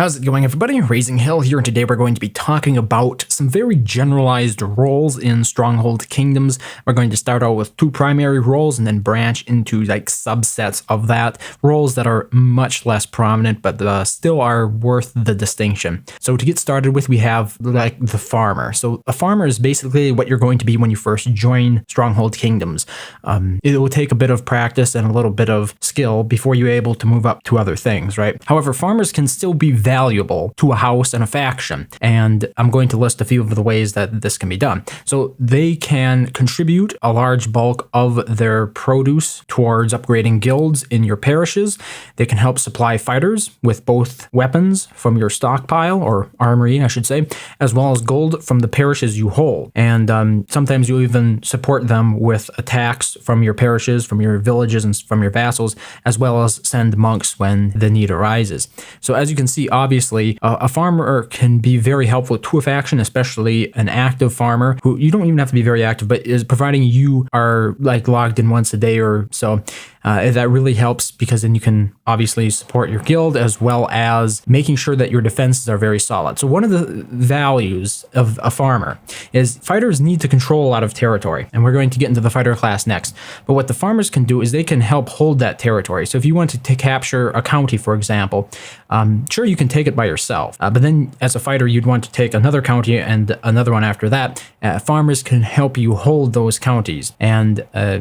How's it going, everybody? RazingHel here, and today we're going to be talking about some very generalized roles in Stronghold Kingdoms. We're going to start out with two primary roles and then branch into like subsets of that, roles that are much less prominent but still are worth the distinction. So to get started with, we have like the farmer. So a farmer is basically what you're going to be when you first join Stronghold Kingdoms. It will take a bit of practice and a little bit of skill before you're able to move up to other things, right? However, farmers can still be valuable to a house and a faction, and I'm going to list a few of the ways that this can be done. So they can contribute a large bulk of their produce towards upgrading guilds in your parishes. They can help supply fighters with both weapons from your stockpile, or armory I should say, as well as gold from the parishes you hold. And sometimes you even support them with attacks from your parishes, from your villages, and from your vassals, as well as send monks when the need arises. So as you can see, obviously, a farmer can be very helpful to a faction, especially an active farmer who you don't even have to be very active, but is providing you are like logged in once a day or so. That really helps because then you can obviously support your guild as well as making sure that your defenses are very solid. So one of the values of a farmer is fighters need to control a lot of territory, and we're going to get into the fighter class next. But what the farmers can do is they can help hold that territory. So if you want to capture a county, for example, sure, you can take it by yourself, but then as a fighter you'd want to take another county and another one after that. Farmers can help you hold those counties, and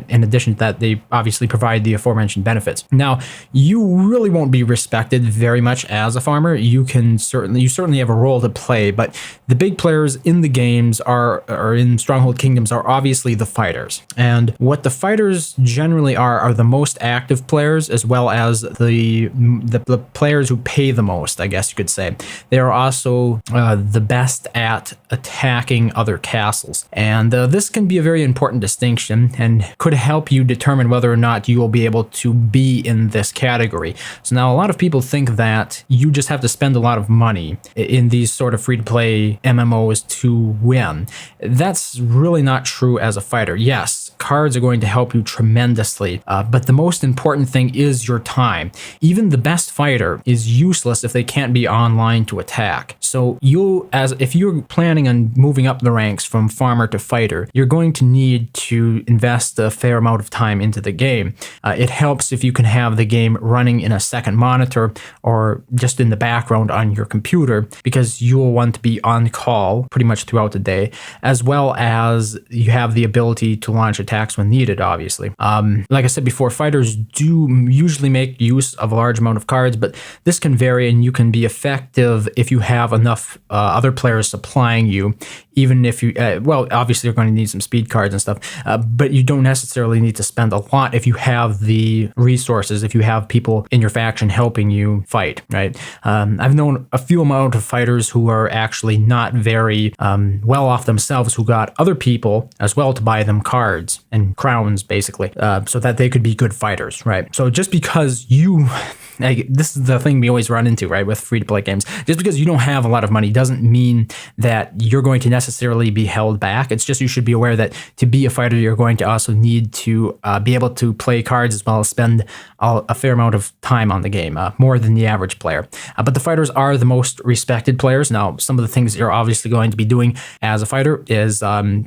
in addition to that, they obviously provide the aforementioned benefits. Now, you really won't be respected very much as a farmer. You certainly have a role to play, but the big players in the games or in Stronghold Kingdoms are obviously the fighters. And what the fighters generally are the most active players, as well as the players who pay the most, I guess you could say. They are also the best at attacking other castles. And this can be a very important distinction and could help you determine whether or not you will be able to be in this category. So now a lot of people think that you just have to spend a lot of money in these sort of free-to-play MMOs to win. That's really not true as a fighter. Yes, cards are going to help you tremendously, but the most important thing is your time. Even the best fighter is useless if they can't be online to attack. So if you're planning on moving up the ranks from farmer to fighter, you're going to need to invest a fair amount of time into the game. It helps if you can have the game running in a second monitor or just in the background on your computer, because you will want to be on call pretty much throughout the day, as well as you have the ability to launch attacks when needed, obviously. Like I said before, fighters do usually make use of a large amount of cards, but this can vary, and you can be effective if you have enough other players supplying you, even if you, well, obviously you're going to need some speed cards and stuff, but you don't necessarily need to spend a lot if you have the resources, if you have people in your faction helping you fight, right? I've known a few amount of fighters who are actually not very well off themselves, who got other people as well to buy them cards and crowns, basically, so that they could be good fighters, right? So just because this is the thing we always run into, right, with free-to-play games. Just because you don't have a lot of money doesn't mean that you're going to necessarily be held back. It's just you should be aware that to be a fighter, you're going to also need to be able to play cards as well as spend a fair amount of time on the game, more than the average player. But the fighters are the most respected players. Now, some of the things you're obviously going to be doing as a fighter is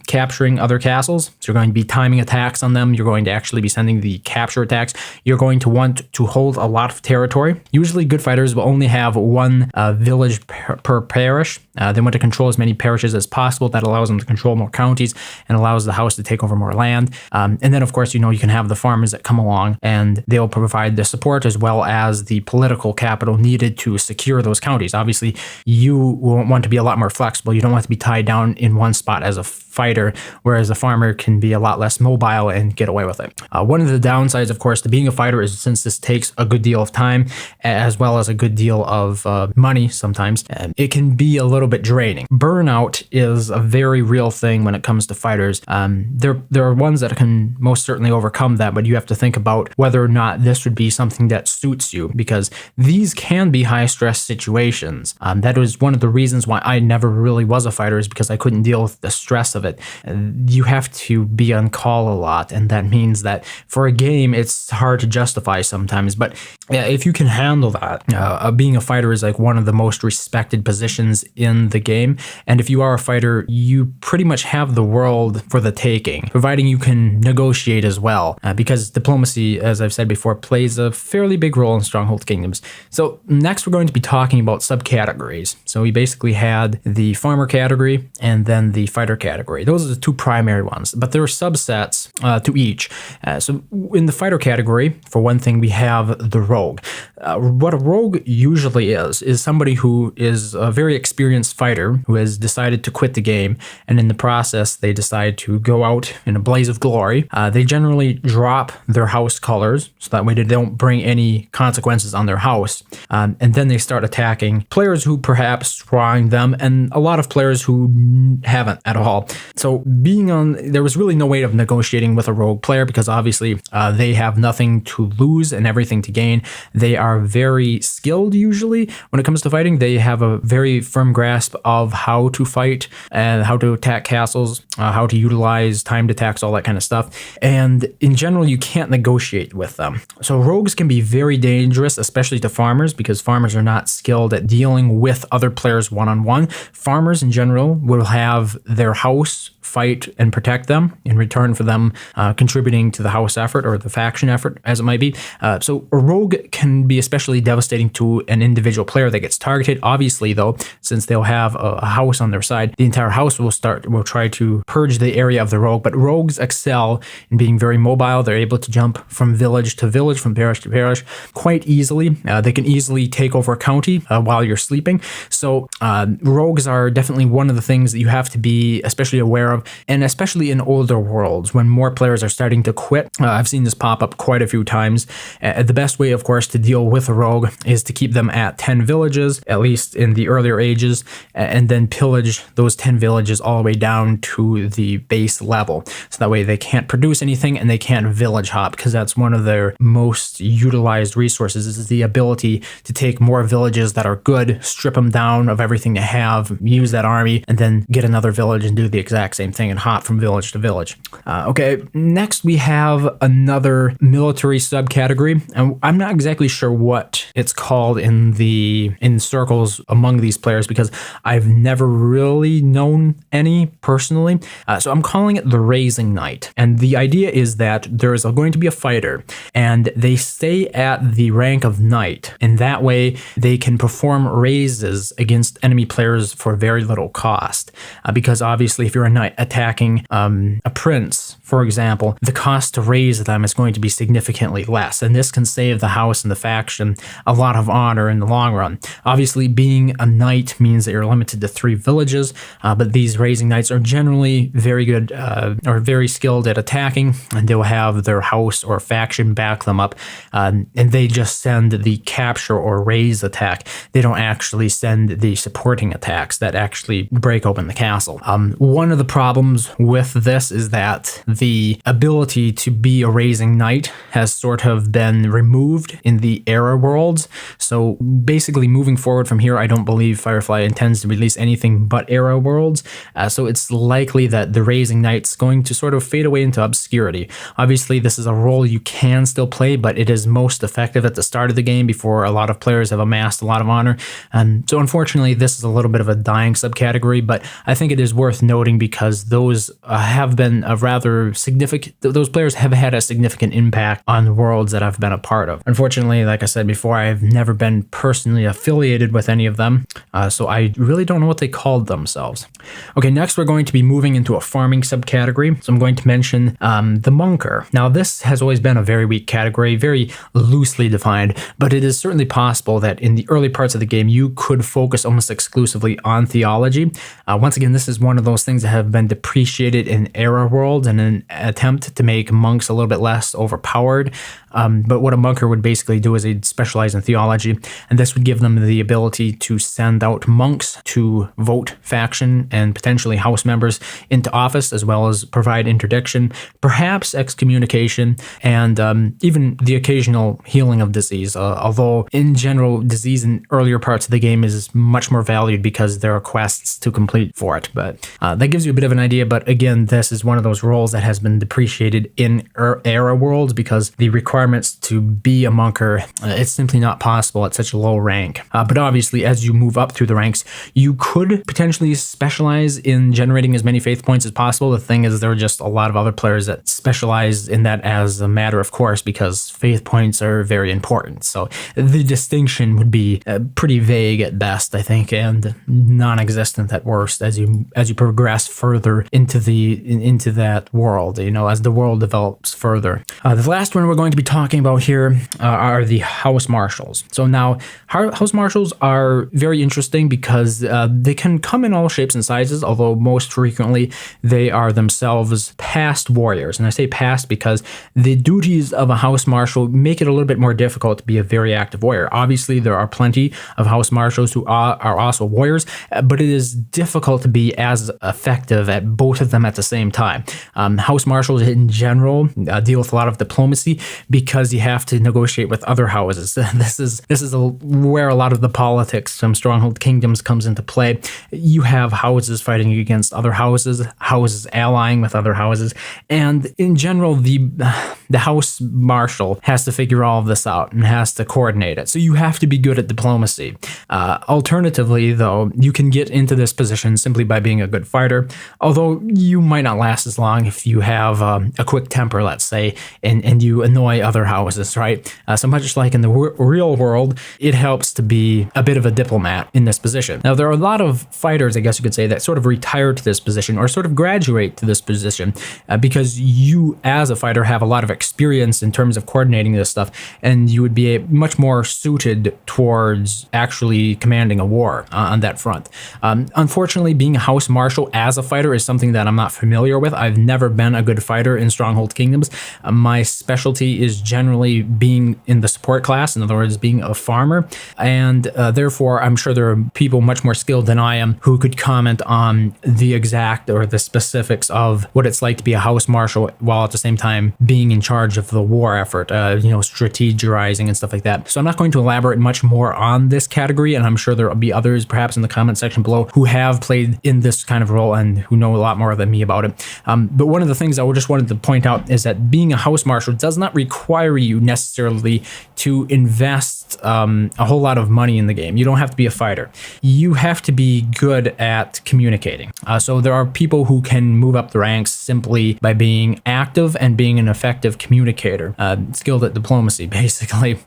capturing other castles. So you're going to be timing attacks on them. You're going to actually be sending the capture attacks. You're going to want to hold a lot of territory. Usually good fighters will only have one village per parish. They want to control as many parishes as possible. That allows them to control more counties and allows the house to take over more land. And then, of course, you can have the farmers that come along, and they'll provide the support as well as the political capital needed to secure those counties. Obviously, you will want to be a lot more flexible. You don't want to be tied down in one spot as a fighter, whereas a farmer can be a lot less mobile and get away with it. One of the downsides, of course, to being a fighter is, since this takes a good deal of time as well as a good deal of money sometimes, it can be a little bit draining. Burnout is a very real thing when it comes to fighters. There are ones that can most certainly overcome that, but you have to think about whether or not this would be something that suits you, because these can be high stress situations. That was one of the reasons why I never really was a fighter, is because I couldn't deal with the stress of it. You have to be on call a lot, and that means that for a game it's hard to justify sometimes, but if you can handle that, being a fighter fighter is like one of the most respected positions in the game. And if you are a fighter, you pretty much have the world for the taking, providing you can negotiate as well, because diplomacy, as I've said before, plays a fairly big role in Stronghold Kingdoms. So next we're going to be talking about subcategories. So we basically had the farmer category and then the fighter category. Those are the two primary ones, but there are subsets to each. So in the fighter category, for one thing, we have the rogue. What a rogue usually is somebody who is a very experienced fighter who has decided to quit the game, and in the process they decide to go out in a blaze of glory. They generally drop their house colors so that way they don't bring any consequences on their house, and then they start attacking players who perhaps wronged them, and a lot of players who haven't at all. So there was really no way of negotiating with a rogue player, because obviously they have nothing to lose and everything to gain. They are very skilled usually when it comes to fighting. They have a very firm grasp of how to fight and how to attack castles, how to utilize timed attacks, all that kind of stuff. And in general, you can't negotiate with them. So rogues can be very dangerous, especially to farmers, because farmers are not skilled at dealing with other players one-on-one. Farmers in general will have their house fight and protect them in return for them contributing to the house effort or the faction effort, as it might be. So a rogue can be especially devastating to an individual player that gets targeted. Obviously, though, since they'll have a house on their side, the entire house will try to purge the area of the rogue. But rogues excel in being very mobile. They're able to jump from village to village, from parish to parish quite easily. They can easily take over a county while you're sleeping. So rogues are definitely one of the things that you have to be especially aware of, and especially in older worlds when more players are starting to quit. I've seen this pop up quite a few times. The best way, of course, to deal with a rogue is to keep them at 10 villages, at least in the earlier ages, and then pillage those 10 villages all the way down to the base level. So that way they can't produce anything and they can't village hop, because that's one of their most utilized resources, is the ability to take more villages that are good, strip them down of everything they have, use that army, and then get another village and do the exact same thing and hop from village to village. Okay, next we have another military subcategory, and I'm not exactly sure what it's called in circles among these players, because I've never really known any personally. So I'm calling it the Razing Knight, and the idea is that there is going to be a fighter, and they stay at the rank of knight, and that way they can perform raises against enemy players for very little cost. Because obviously, if you're a knight attacking a prince, for example, the cost to raise them is going to be significantly less, and this can save the house and the faction a lot of honor in the long run. Obviously, being a knight means that you're limited to 3 villages, but these raising knights are generally very good or very skilled at attacking, and they'll have their house or faction back them up, and they just send the capture or raise attack. They don't actually send the supporting attacks that actually break open the castle. One of the problems with this is that the ability to be a raising knight has sort of been removed in the era worlds. So basically, moving forward from here, I don't believe Firefly intends to release anything but era worlds. So it's likely that the raising knight's going to sort of fade away into obscurity. Obviously, this is a role you can still play, but it is most effective at the start of the game before a lot of players have amassed a lot of honor. So unfortunately, this is a little bit of a dying subcategory, but I think it is worth noting because those have been a rather significant, those players have had a significant impact on the worlds that I've been a part of. Unfortunately, like I said before, I've never been personally affiliated with any of them, so I really don't know what they called themselves. Okay, next we're going to be moving into a farming subcategory. So I'm going to mention the monker. Now, this has always been a very weak category, very loosely defined, but it is certainly possible that in the early parts of the game, you could focus almost exclusively on theology. Once again, this is one of those things that have been depreciated in era worlds in an attempt to make monks a little bit less overpowered. But what a monker would basically do is they'd specialize in theology, and this would give them the ability to send out monks to vote faction and potentially house members into office, as well as provide interdiction, perhaps excommunication, and even the occasional healing of disease. Although in general, disease in earlier parts of the game is much more valued because there are quests to complete for it. But that gives you a bit of an idea. But again, this is one of those roles that that has been depreciated in era worlds because the requirements to be a monker, it's simply not possible at such a low rank. But obviously, as you move up through the ranks, you could potentially specialize in generating as many faith points as possible. The thing is, there are just a lot of other players that specialize in that as a matter of course, because faith points are very important. So the distinction would be pretty vague at best, I think, and non-existent at worst as you progress further into that world, as the world develops further. The last one we're going to be talking about here are the House Marshals. So now, House Marshals are very interesting because they can come in all shapes and sizes, although most frequently they are themselves past warriors. And I say past because the duties of a House Marshal make it a little bit more difficult to be a very active warrior. Obviously, there are plenty of House Marshals who are also warriors, but it is difficult to be as effective at both of them at the same time. House Marshals in general deal with a lot of diplomacy because you have to negotiate with other houses. This is where a lot of the politics from Stronghold Kingdoms comes into play. You have houses fighting against other houses allying with other houses, and in general, the House Marshal has to figure all of this out and has to coordinate it. So you have to be good at diplomacy. Alternatively, though, you can get into this position simply by being a good fighter, although you might not last as long if you have a quick temper, let's say, and you annoy other houses, right? So much like in the real world, it helps to be a bit of a diplomat in this position. Now, there are a lot of fighters, I guess you could say, that sort of retire to this position or sort of graduate to this position because you, as a fighter, have a lot of experience in terms of coordinating this stuff, and you would be much more suited towards actually commanding a war on that front. Unfortunately, being a House Marshal as a fighter is something that I'm not familiar with. I've never been a good fighter in Stronghold Kingdoms. My specialty is generally being in the support class, in other words, being a farmer, and therefore I'm sure there are people much more skilled than I am who could comment on the exact or the specifics of what it's like to be a House Marshal while at the same time being in charge of the war effort, strategizing and stuff like that. So I'm not going to elaborate much more on this category, and I'm sure there will be others perhaps in the comment section below who have played in this kind of role and who know a lot more than me about it. But one of the things I just wanted to point out is that being a House Marshal does not require you necessarily to invest a whole lot of money in the game. You don't have to be a fighter. You have to be good at communicating. So there are people who can move up the ranks simply by being active and being an effective communicator, skilled at diplomacy, basically.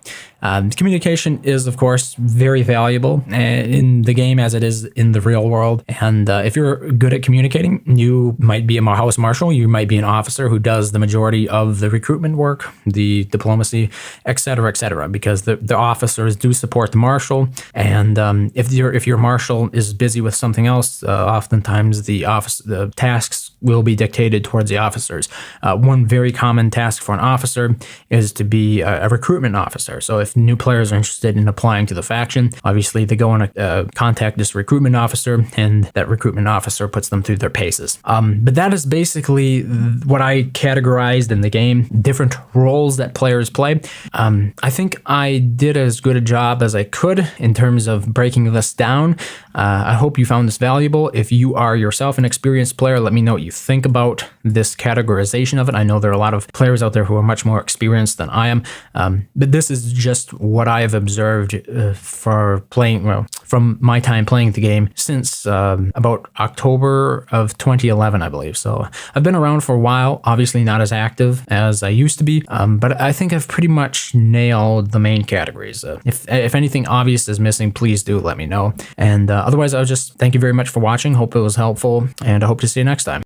Communication is, of course, very valuable in the game as it is in the real world. And if you're good at communicating, you might be a House Marshal, you might be an officer who does the majority of the recruitment work, the diplomacy, etc., because the officers do support the Marshal. And if your Marshal is busy with something else, oftentimes the tasks will be dictated towards the officers. One very common task for an officer is to be a recruitment officer. So if new players are interested in applying to the faction, obviously they go and contact this recruitment officer, and that recruitment officer puts them through their paces. But that is basically what I categorized in the game, different roles that players play. I think I did as good a job as I could in terms of breaking this down. I hope you found this valuable. If you are yourself an experienced player, let me know what you think about this categorization of it. I know there are a lot of players out there who are much more experienced than I am, but this is just what I have observed from my time playing the game since about October of 2011, I believe. So I've been around for a while, obviously not as active as I used to be, but I think I've pretty much nailed the main categories. If anything obvious is missing, please do let me know. And otherwise, I'll just thank you very much for watching. Hope it was helpful, and I hope to see you next time.